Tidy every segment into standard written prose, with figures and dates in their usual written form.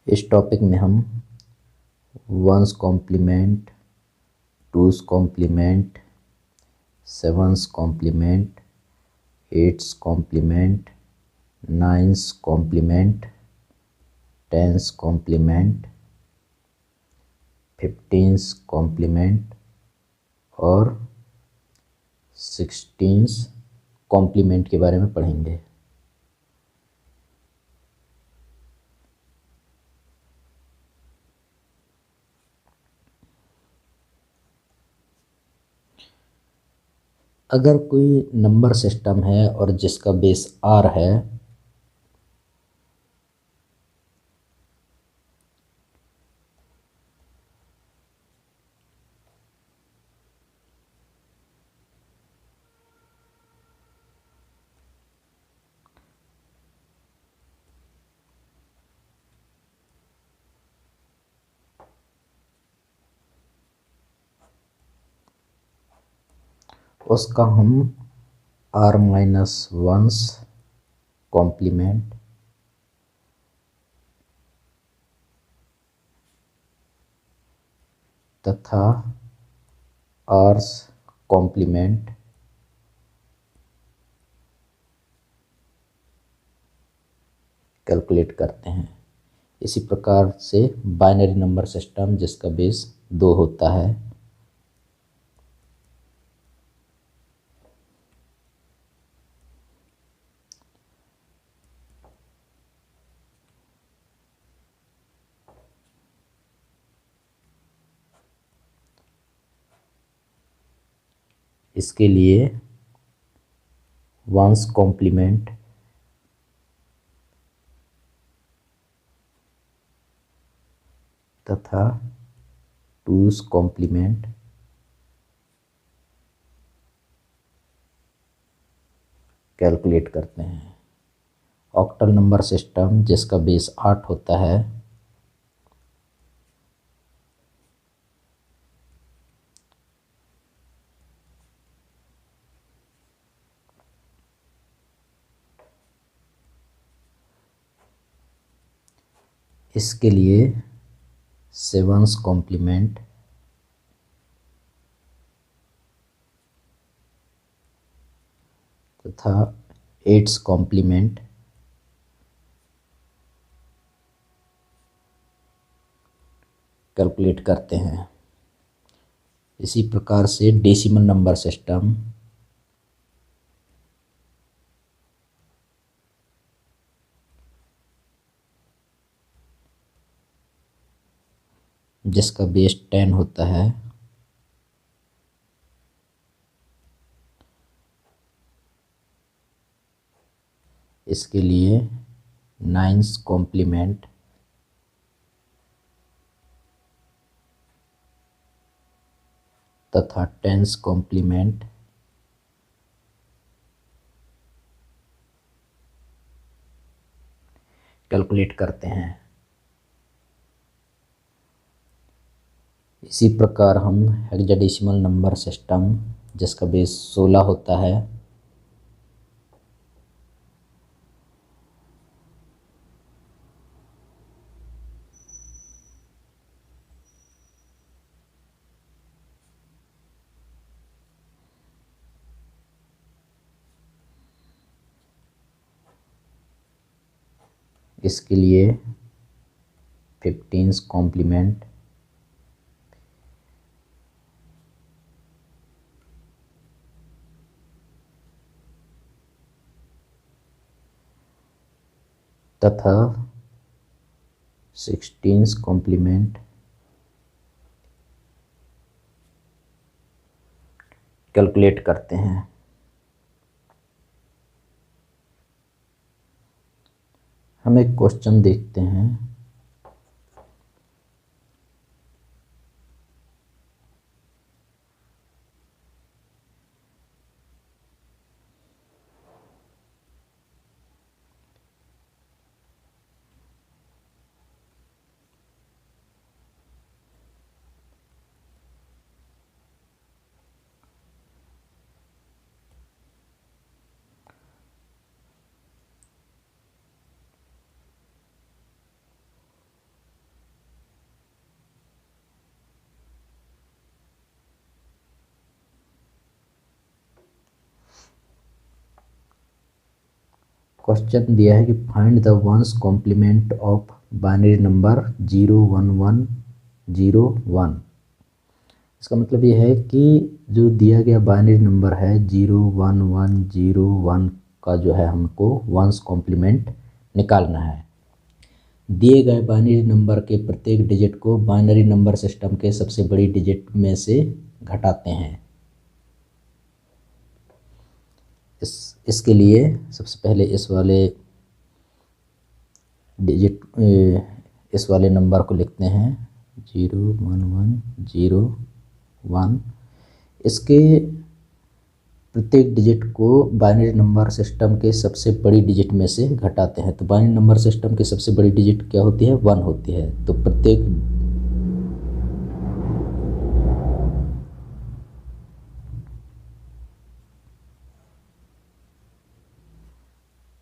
इस टॉपिक में हम ones complement, twos complement, sevens complement, eights complement, nines complement, tens complement, fifteens complement और sixteens complement के बारे में पढ़ेंगे। अगर कोई नंबर सिस्टम है और जिसका बेस आर है उसका हम आर माइनस वंस कॉम्प्लीमेंट तथा आर्स कॉम्प्लीमेंट कैलकुलेट करते हैं। इसी प्रकार से बाइनरी नंबर सिस्टम जिसका बेस 2 होता है इसके लिए वंस कॉम्प्लीमेंट तथा टूस कॉम्प्लीमेंट कैलकुलेट करते हैं। ऑक्टल नंबर सिस्टम जिसका बेस 8 होता है इसके लिए सेवन्स कॉम्प्लीमेंट तथा एट्स कॉम्प्लीमेंट कैलकुलेट करते हैं। इसी प्रकार से डेसिमल नंबर सिस्टम जिसका बेस 10 होता है इसके लिए नाइन्स कॉम्प्लीमेंट तथा टेंस कॉम्प्लीमेंट कैलकुलेट करते हैं। इसी प्रकार हम हेक्साडेसिमल नंबर सिस्टम जिसका बेस 16 होता है इसके लिए फिफ्टीन्स कॉम्प्लीमेंट तथा सिक्सटीन्स कॉम्प्लीमेंट कैलकुलेट करते हैं। हम एक क्वेश्चन देखते हैं। क्वेश्चन दिया है कि find the ones complement of binary number 01101। इसका मतलब ये है कि जो दिया गया बाइनरी नंबर है 01101 का जो है हमको वंस कॉम्प्लीमेंट निकालना है। दिए गए बाइनरी नंबर के प्रत्येक डिजिट को बाइनरी नंबर सिस्टम के सबसे बड़ी डिजिट में से घटाते हैं। इसके लिए सबसे पहले इस वाले नंबर को लिखते हैं 01101। इसके प्रत्येक डिजिट को बाइनरी नंबर सिस्टम के सबसे बड़ी डिजिट में से घटाते हैं। तो बाइनरी नंबर सिस्टम की सबसे बड़ी डिजिट क्या होती है? 1 होती है। तो प्रत्येक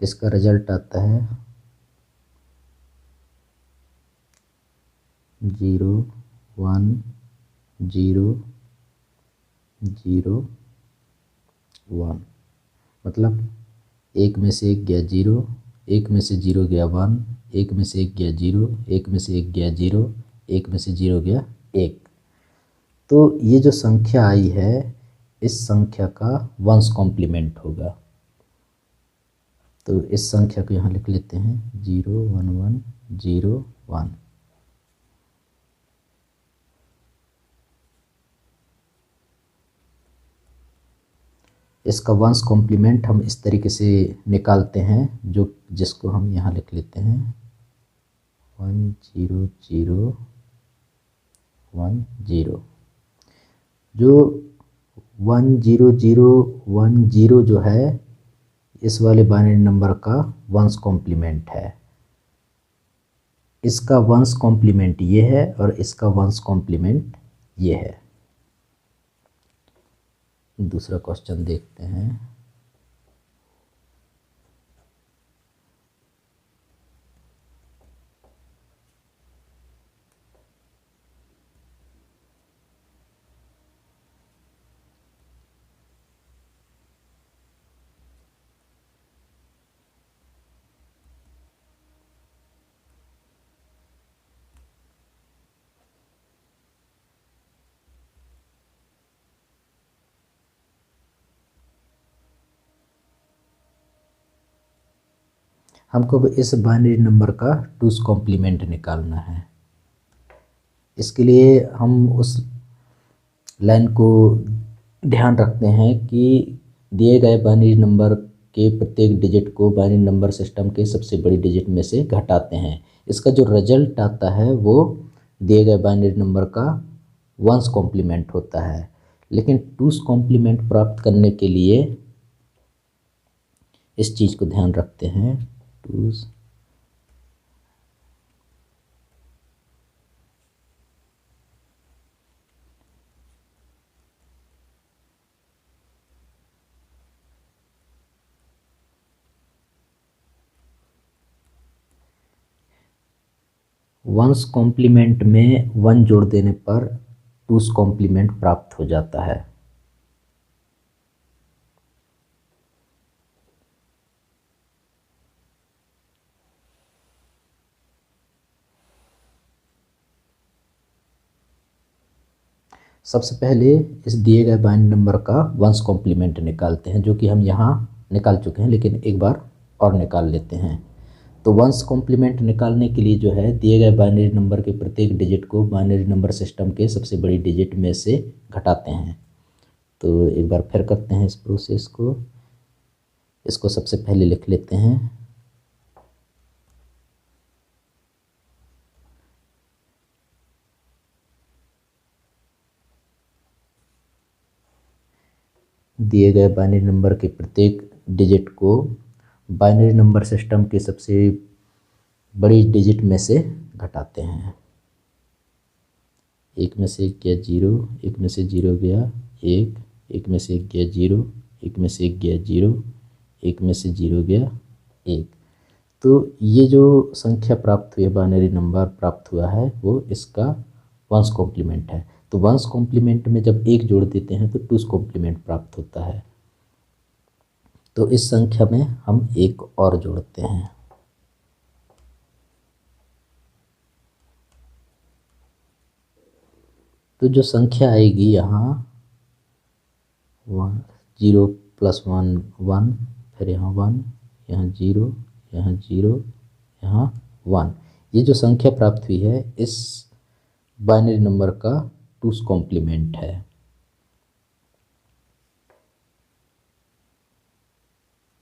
इसका रिजल्ट आता है 01001। मतलब एक में से एक गया 0, एक में से 0 गया 1, एक में से एक गया 0, एक में से एक गया 0, एक में से 0 गया 1। तो ये जो संख्या आई है इस संख्या का वंस कॉम्प्लीमेंट होगा। तो इस संख्या को यहाँ लिख लेते हैं 01101। इसका वंस कॉम्प्लीमेंट हम इस तरीके से निकालते हैं जिसको हम यहाँ लिख लेते हैं 10010। जो 10010 जो है इस वाले बाइनरी नंबर का वंस कॉम्प्लीमेंट है। इसका वंस कॉम्प्लीमेंट ये है और इसका वंस कॉम्प्लीमेंट ये है। दूसरा क्वेश्चन देखते हैं। हमको इस बाइनरी नंबर का 2's कॉम्प्लीमेंट निकालना है। इसके लिए हम उस लाइन को ध्यान रखते हैं कि दिए गए बाइनरी नंबर के प्रत्येक डिजिट को बाइनरी नंबर सिस्टम के सबसे बड़ी डिजिट में से घटाते हैं। इसका जो रिजल्ट आता है वो दिए गए बाइनरी नंबर का वंस कॉम्प्लीमेंट होता है। लेकिन 2's कॉम्प्लीमेंट प्राप्त करने के लिए इस चीज़ को ध्यान रखते हैं 2's वंस कॉम्प्लीमेंट में 1 जोड़ देने पर 2's कॉम्प्लीमेंट प्राप्त हो जाता है। सबसे पहले इस दिए गए बाइनरी नंबर का वंस कॉम्प्लीमेंट निकालते हैं, जो कि हम यहाँ निकाल चुके हैं, लेकिन एक बार और निकाल लेते हैं। तो वंस कॉम्प्लीमेंट निकालने के लिए जो है दिए गए बाइनरी नंबर के प्रत्येक डिजिट को बाइनरी नंबर सिस्टम के सबसे बड़ी डिजिट में से घटाते हैं। तो एक बार फिर करते हैं इस प्रोसेस को। इसको सबसे पहले लिख लेते हैं दिए गए बाइनरी नंबर के प्रत्येक डिजिट को बाइनरी नंबर सिस्टम के सबसे बड़ी डिजिट में से घटाते हैं। एक में से एक गया 0, एक में से 0 गया 1, एक में से एक गया 0, एक में से एक गया 0, एक में से 0 गया 1। तो ये जो संख्या प्राप्त हुई है, बाइनरी नंबर प्राप्त हुआ है, वो इसका वंस कॉम्प्लीमेंट है। तो वंस कॉम्प्लीमेंट में जब 1 जोड़ देते हैं तो 2's कॉम्प्लीमेंट प्राप्त होता है। तो इस संख्या में हम एक और जोड़ते हैं। तो जो संख्या आएगी यहाँ 0 + 1 1, फिर यहाँ 1, यहाँ 0, यहाँ 0, यहाँ 1, ये जो संख्या प्राप्त हुई है इस बाइनरी नंबर का 2's कॉम्प्लीमेंट है।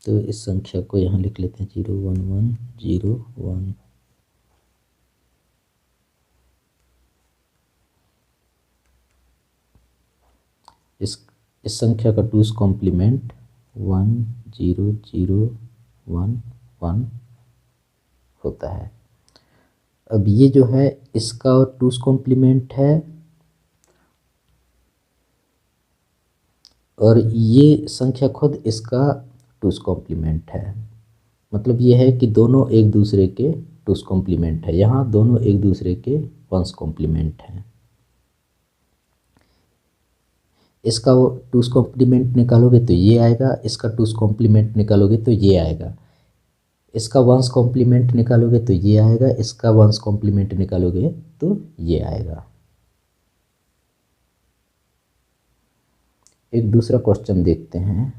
तो इस संख्या को यहाँ लिख लेते हैं 0 1 1 0 1। इस संख्या का 2's कॉम्प्लीमेंट 1 0 0 1 1 होता है। अब ये जो है इसका 2's कॉम्प्लीमेंट है और ये संख्या खुद इसका 2's कॉम्प्लीमेंट है। मतलब ये है कि दोनों एक दूसरे के 2's कॉम्प्लीमेंट है। यहाँ दोनों एक दूसरे के 1's कॉम्प्लीमेंट हैं। इसका 2's कॉम्प्लीमेंट निकालोगे तो ये आएगा, इसका 2's कॉम्प्लीमेंट निकालोगे तो ये आएगा, इसका 1's कॉम्प्लीमेंट निकालोगे तो ये आएगा, इसका 1's कॉम्प्लीमेंट निकालोगे तो ये आएगा। एक दूसरा क्वेश्चन देखते हैं।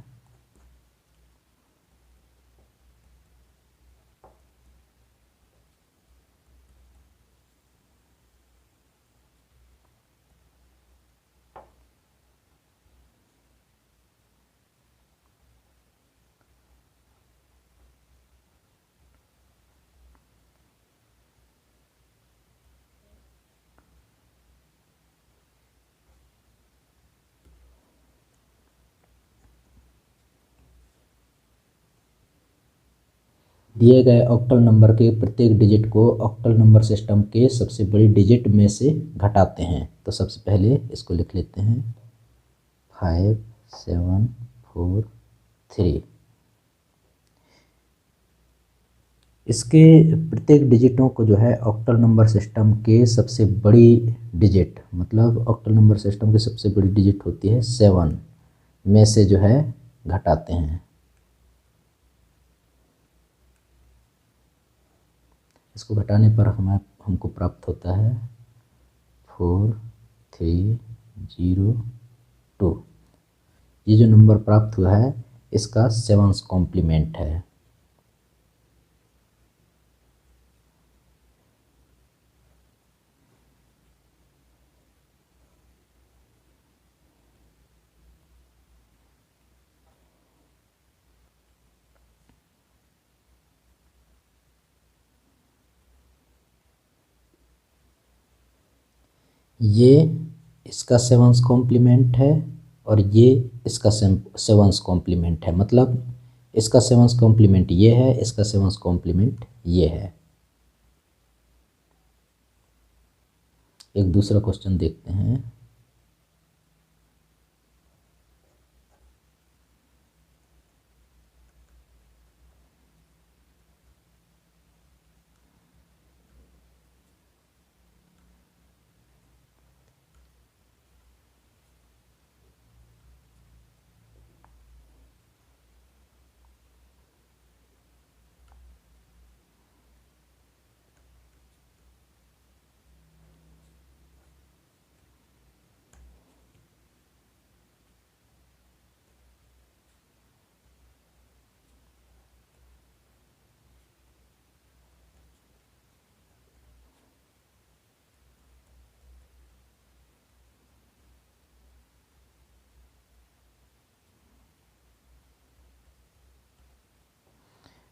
दिए गए ऑक्टल नंबर के प्रत्येक डिजिट को ऑक्टल नंबर सिस्टम के सबसे बड़ी डिजिट में से घटाते हैं। तो सबसे पहले इसको लिख लेते हैं 5 7 4 3। इसके प्रत्येक डिजिटों को जो है ऑक्टल नंबर सिस्टम के सबसे बड़ी डिजिट, मतलब ऑक्टल नंबर सिस्टम की सबसे बड़ी डिजिट होती है 7 में से जो है घटाते हैं। इसको घटाने पर हमको प्राप्त होता है 4 3 0 2। ये जो नंबर प्राप्त हुआ है इसका 7's कॉम्प्लीमेंट है। ये इसका 7's कॉम्प्लीमेंट है और ये इसका 7's कॉम्प्लीमेंट है। मतलब इसका 7's कॉम्प्लीमेंट ये है, इसका 7's कॉम्प्लीमेंट ये है। एक दूसरा क्वेश्चन देखते हैं।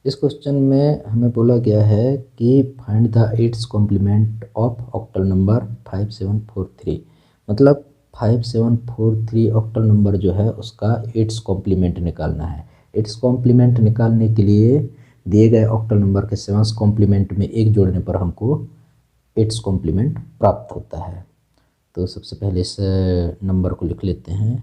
इस क्वेश्चन में हमें बोला गया है कि find the 8's complement of octal number 5743। मतलब 5743 ऑक्टल नंबर जो है उसका 8's कॉम्प्लीमेंट निकालना है। 8's कॉम्प्लीमेंट निकालने के लिए दिए गए ऑक्टल नंबर के 7's कॉम्प्लीमेंट में एक जोड़ने पर हमको 8's कॉम्प्लीमेंट प्राप्त होता है। तो सबसे पहले इस नंबर को लिख लेते हैं।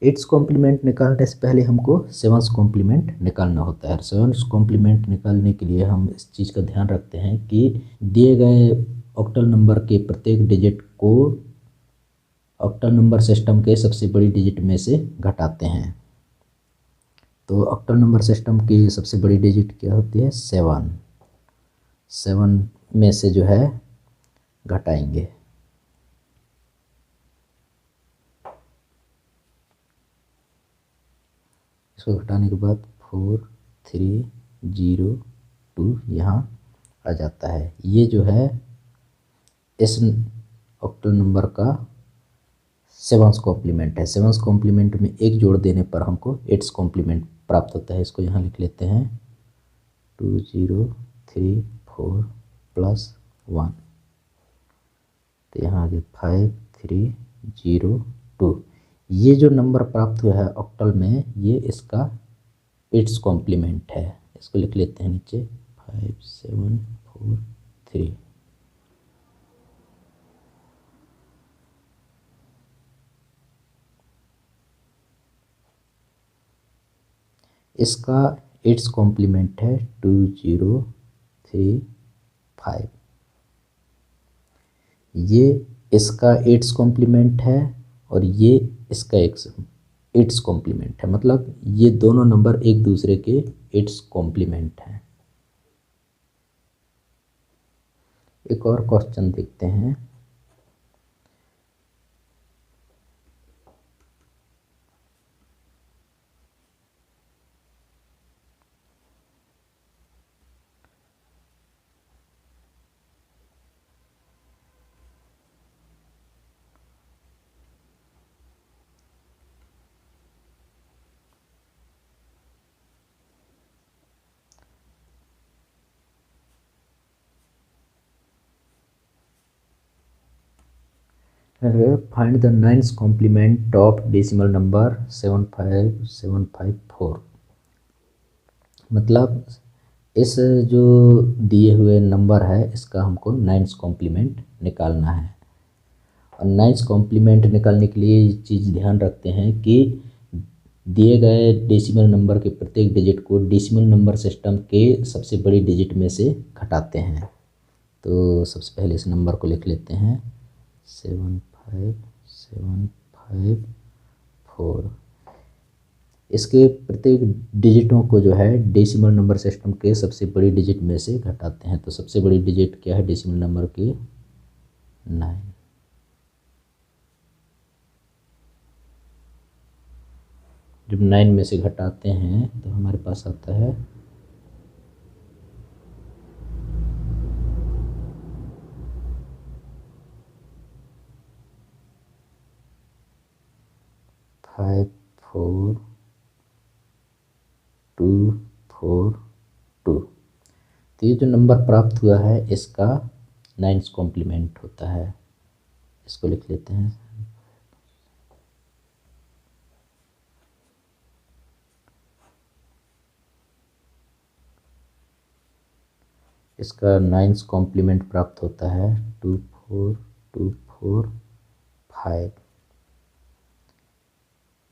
एट्स कॉम्प्लीमेंट निकालने से पहले हमको 7's कॉम्प्लीमेंट निकालना होता है। 7's कॉम्प्लीमेंट निकालने के लिए हम इस चीज़ का ध्यान रखते हैं कि दिए गए ऑक्टल नंबर के प्रत्येक डिजिट को ऑक्टल नंबर सिस्टम के सबसे बड़ी डिजिट में से घटाते हैं। तो ऑक्टल नंबर सिस्टम की सबसे बड़ी डिजिट क्या होती है? 7। 7 में से जो है घटाएंगे। इसको घटाने के बाद 4 3 0 2 यहाँ आ जाता है। ये जो है इस ऑक्टल नंबर का 7th कॉम्प्लीमेंट है। 7th कॉम्प्लीमेंट में एक जोड़ देने पर हमको 8th कॉम्प्लीमेंट प्राप्त होता है। इसको यहाँ लिख लेते हैं 2034 प्लस 1। तो यहाँ आगे 5302। ये जो नंबर प्राप्त हुआ है ऑक्टल में, ये इसका 8th कॉम्प्लीमेंट है। इसको लिख लेते हैं नीचे 5743। इसका 8th कॉम्प्लीमेंट है 2035। ये इसका 8th कॉम्प्लीमेंट है और ये इसका 8th कॉम्प्लीमेंट है। मतलब ये दोनों नंबर एक दूसरे के 8th कॉम्प्लीमेंट हैं। एक और क्वेश्चन देखते हैं। Find the 9th complement of decimal number 75754। मतलब इस जो दिए हुए नंबर है इसका हमको 9th कॉम्प्लीमेंट निकालना है। और 9th कॉम्प्लीमेंट निकालने के लिए ये चीज़ ध्यान रखते हैं कि दिए गए डेसिमल नंबर के प्रत्येक डिजिट को डेसिमल नंबर सिस्टम के सबसे बड़ी डिजिट में से घटाते हैं। तो सबसे पहले इस नंबर को लिख लेते हैं 75754। इसके प्रत्येक डिजिटों को जो है डेसिमल नंबर सिस्टम के सबसे बड़ी डिजिट में से घटाते हैं। तो सबसे बड़ी डिजिट क्या है डेसिमल नंबर की? 9। जब 9 में से घटाते हैं तो हमारे पास आता है 54242। तो ये जो नंबर प्राप्त हुआ है इसका 9th कॉम्प्लीमेंट होता है। इसको लिख लेते हैं। इसका 9th कॉम्प्लीमेंट प्राप्त होता है 24245।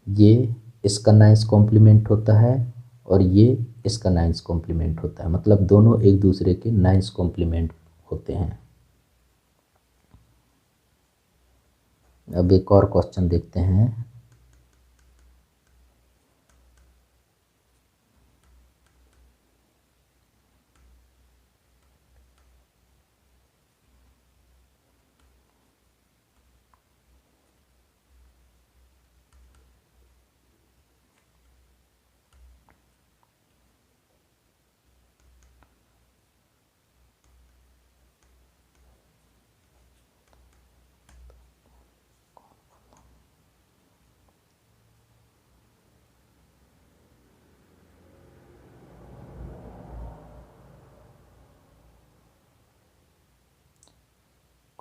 ये इसका 9th कॉम्प्लीमेंट होता है और ये इसका 9th कॉम्प्लीमेंट होता है। मतलब दोनों एक दूसरे के 9th कॉम्प्लीमेंट होते हैं। अब एक और क्वेश्चन देखते हैं।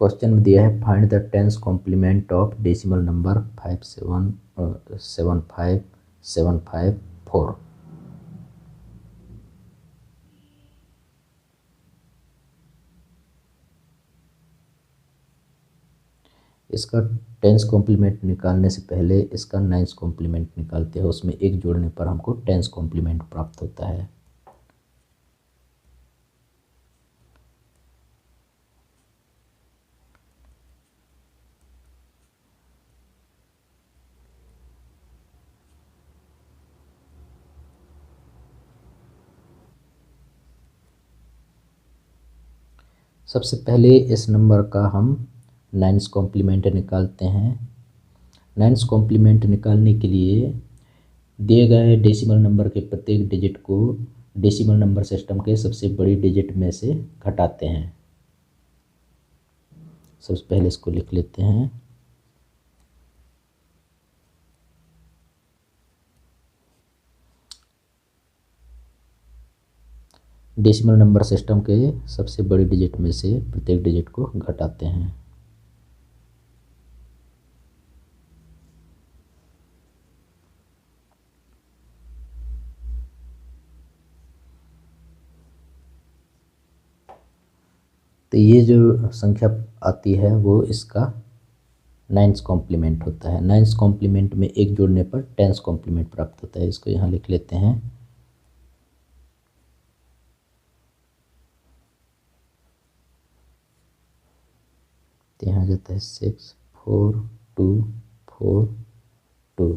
क्वेश्चन में दिया है find the 10th complement of decimal number 5775754। इसका 10th कॉम्प्लीमेंट निकालने से पहले इसका 9th कॉम्प्लीमेंट निकालते हैं। उसमें एक जोड़ने पर हमको 10th कॉम्प्लीमेंट प्राप्त होता है। सबसे पहले इस नंबर का हम नाइन्स कॉम्प्लीमेंट निकालते हैं। नाइन्स कॉम्प्लीमेंट निकालने के लिए दिए गए डेसिमल नंबर के प्रत्येक डिजिट को डेसिमल नंबर सिस्टम के सबसे बड़ी डिजिट में से घटाते हैं। सबसे पहले इसको लिख लेते हैं। डेसिमल नंबर सिस्टम के सबसे बड़ी डिजिट में से प्रत्येक डिजिट को घटाते हैं। तो ये जो संख्या आती है वो इसका नाइन्स कॉम्प्लीमेंट होता है। नाइन्स कॉम्प्लीमेंट में एक जोड़ने पर टेंस कॉम्प्लीमेंट प्राप्त होता है। इसको यहाँ लिख लेते हैं। तो यहाँ जाता है 6 4 2 4 2।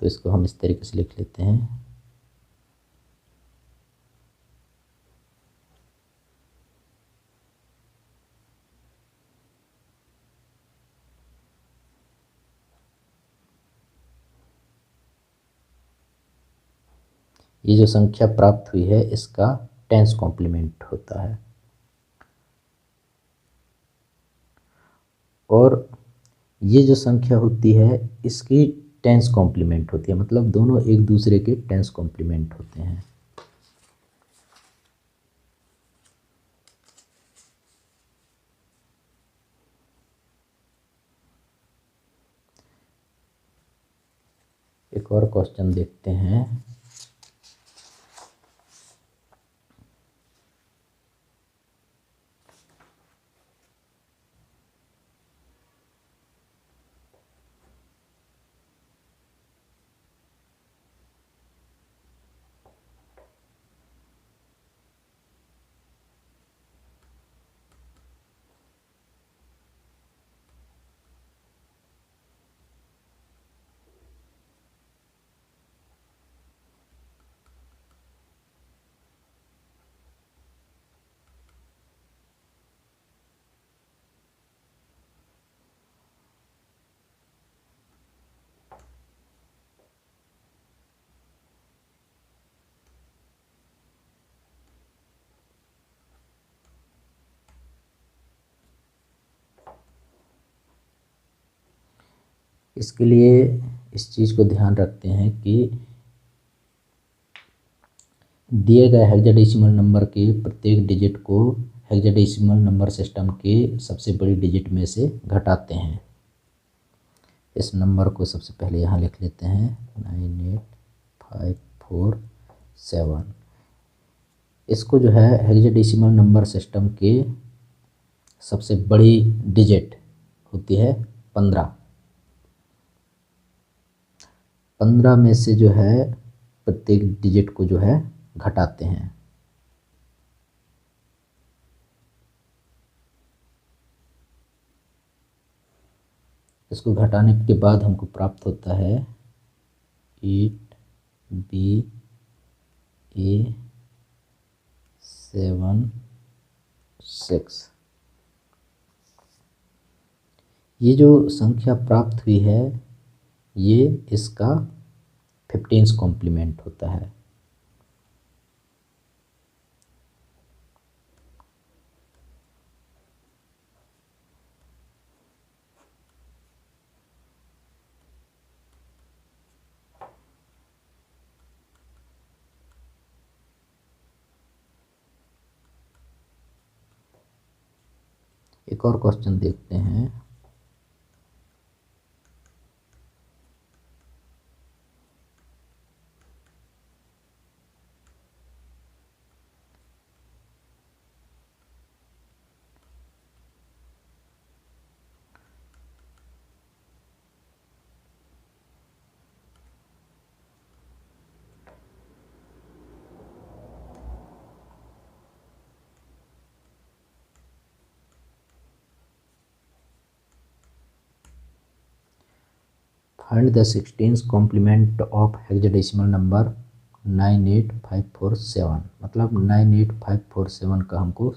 तो इसको हम इस तरीके से लिख लेते हैं। ये जो संख्या प्राप्त हुई है इसका टेंस कॉम्प्लीमेंट होता है। और ये जो संख्या होती है इसकी टेंस कॉम्प्लीमेंट होती है, मतलब दोनों एक दूसरे के टेंस कॉम्प्लीमेंट होते हैं। एक और क्वेश्चन देखते हैं। इसके लिए इस चीज़ को ध्यान रखते हैं कि दिए गए हेक्साडेसिमल नंबर के प्रत्येक डिजिट को हेक्साडेसिमल नंबर सिस्टम के सबसे बड़ी डिजिट में से घटाते हैं। इस नंबर को सबसे पहले यहाँ लिख लेते हैं 98547। इसको जो है हेक्साडेसिमल नंबर सिस्टम के सबसे बड़ी डिजिट होती है 15। 15 में से जो है प्रत्येक डिजिट को जो है घटाते हैं। इसको घटाने के बाद हमको प्राप्त होता है 8BA76। ये जो संख्या प्राप्त हुई है ये इसका 15th कॉम्प्लीमेंट होता है। एक और क्वेश्चन देखते हैं। Find the 16th complement of hexadecimal number 98547। मतलब 98547 का हमको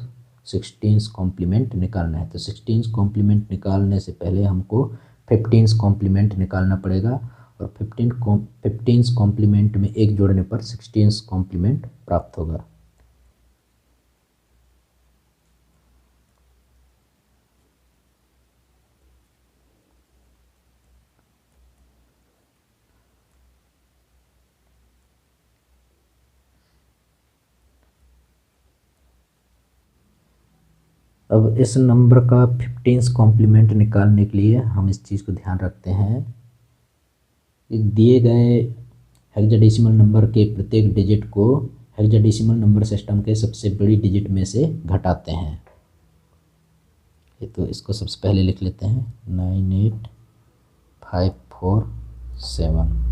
16 कॉम्प्लीमेंट निकालना है। तो 16 कॉम्प्लीमेंट निकालने से पहले हमको 15 कॉम्प्लीमेंट निकालना पड़ेगा, और 15 कॉम्प्लीमेंट में 1 जोड़ने पर 16 कॉम्प्लीमेंट प्राप्त होगा। अब इस नंबर का 15 कॉम्प्लीमेंट निकालने के लिए हम इस चीज़ को ध्यान रखते हैं कि दिए गए हेक्साडेसिमल नंबर के प्रत्येक डिजिट को हेक्साडेसिमल नंबर सिस्टम के सबसे बड़ी डिजिट में से घटाते हैं। तो इसको सबसे पहले लिख लेते हैं 98547।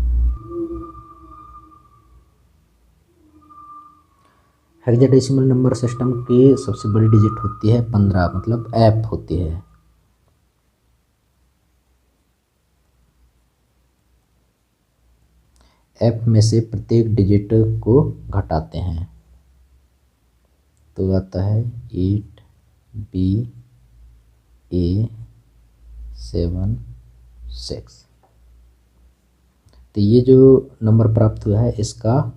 हेक्साडेसिमल नंबर सिस्टम की सबसे बड़ी डिजिट होती है 15, मतलब एफ होती है। एफ में से प्रत्येक डिजिट को घटाते हैं, तो आता है 8BA76। तो ये जो नंबर प्राप्त हुआ है इसका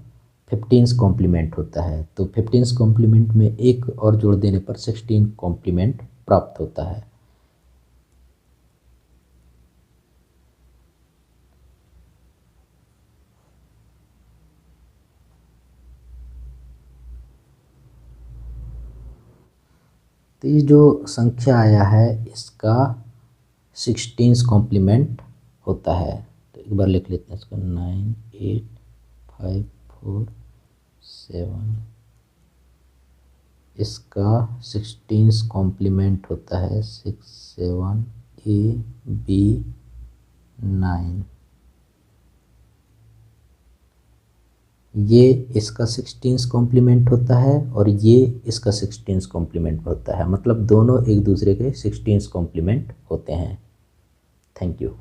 15 कॉम्प्लीमेंट होता है। तो 15 कॉम्प्लीमेंट में 1 और जोड़ देने पर 16 कॉम्प्लीमेंट प्राप्त होता है। तो ये जो संख्या आया है इसका 16 कॉम्प्लीमेंट होता है। तो एक बार लिख लेते हैं इसको 98547, इसका 16 कॉम्प्लीमेंट होता है 67AB9। ये इसका 16 कॉम्प्लीमेंट होता है और ये इसका 16 कॉम्प्लीमेंट होता है, मतलब दोनों एक दूसरे के 16 कॉम्प्लीमेंट होते हैं। Thank you.